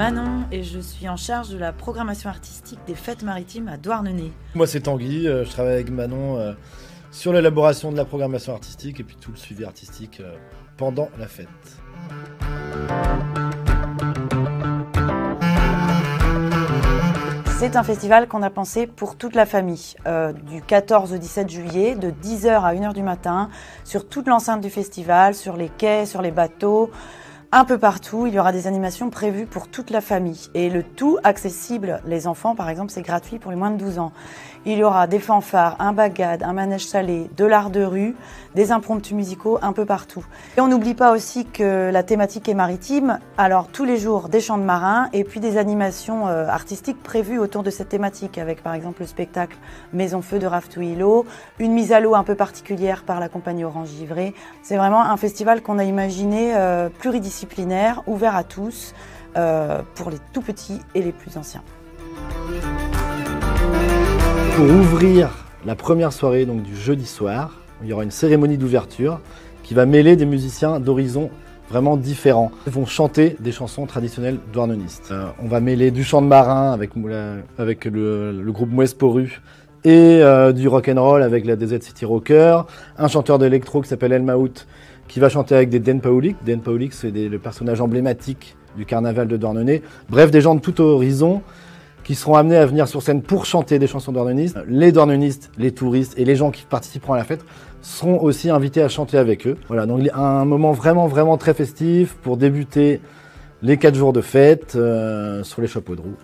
Manon et je suis en charge de la programmation artistique des fêtes maritimes à Douarnenez. Moi c'est Tanguy, je travaille avec Manon sur l'élaboration de la programmation artistique et puis tout le suivi artistique pendant la fête. C'est un festival qu'on a pensé pour toute la famille, du 14 au 17 juillet, de 10h à 1h du matin, sur toute l'enceinte du festival, sur les quais, sur les bateaux, un peu partout. Il y aura des animations prévues pour toute la famille et le tout accessible. Les enfants, par exemple, c'est gratuit pour les moins de 12 ans. Il y aura des fanfares, un bagad, un manège salé, de l'art de rue, des impromptus musicaux un peu partout. Et on n'oublie pas aussi que la thématique est maritime, alors tous les jours des chants de marins et puis des animations artistiques prévues autour de cette thématique, avec par exemple le spectacle Maison Feu de Raph Touillo, une mise à l'eau un peu particulière par la compagnie Orange Givré. C'est vraiment un festival qu'on a imaginé pluridisciplinaire, ouvert à tous, pour les tout petits et les plus anciens. Pour ouvrir la première soirée donc, du jeudi soir, il y aura une cérémonie d'ouverture qui va mêler des musiciens d'horizons vraiment différents. Ils vont chanter des chansons traditionnelles douarnenistes. On va mêler du chant de marin avec le groupe Mouesse Poru et du rock'n'roll avec la DZ City Rocker, un chanteur d'électro qui s'appelle El Maout qui va chanter avec des Den Paulik. Den Paulik, c'est le personnage emblématique du carnaval de Douarnenez. Bref, des gens de tout horizon qui seront amenés à venir sur scène pour chanter des chansons douarnenistes. Les douarnenistes, les touristes et les gens qui participeront à la fête seront aussi invités à chanter avec eux. Voilà, donc un moment vraiment très festif pour débuter les 4 jours de fête sur les chapeaux de roue.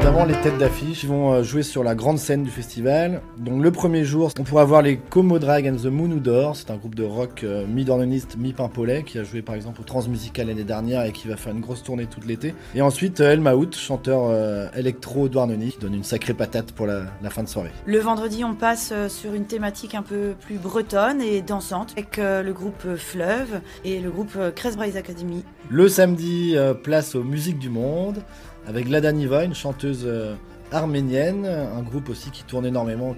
Évidemment, les têtes d'affiche vont jouer sur la grande scène du festival. Donc le premier jour, on pourra voir les Como Drag and the Moonodor. C'est un groupe de rock mi-douarneniste, mi-pimpolais qui a joué par exemple au Transmusical l'année dernière et qui va faire une grosse tournée toute l'été. Et ensuite El Maout, chanteur électro douarneniste, qui donne une sacrée patate pour la fin de soirée. Le vendredi, on passe sur une thématique un peu plus bretonne et dansante avec le groupe Fleuve et le groupe Crest Braise Academy. Le samedi, place aux musiques du monde, avec Lada Niva, une chanteuse arménienne, un groupe aussi qui tourne énormément,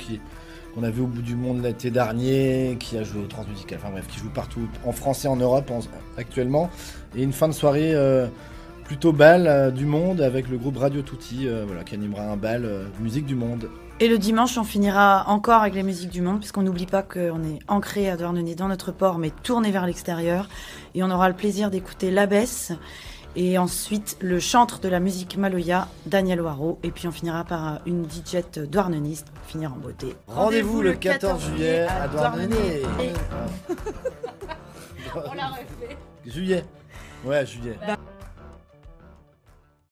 qu'on a vu au bout du monde l'été dernier, qui a joué au Transmusical, enfin bref, qui joue partout, en France et en Europe actuellement. Et une fin de soirée plutôt bal du monde avec le groupe Radio Tutti, voilà, qui animera un bal musique du monde. Et le dimanche, on finira encore avec les musiques du monde, puisqu'on n'oublie pas qu'on est ancré à Douarnenez dans notre port, mais tourné vers l'extérieur. Et on aura le plaisir d'écouter l'Abbesse. Et ensuite, le chantre de la musique Maloya, Daniel Waro. Et puis on finira par une DJ douarneniste pour finir en beauté. Rendez-vous le 14 juillet à Douarnenez. On l'a refait. Juillet. Ouais, juillet.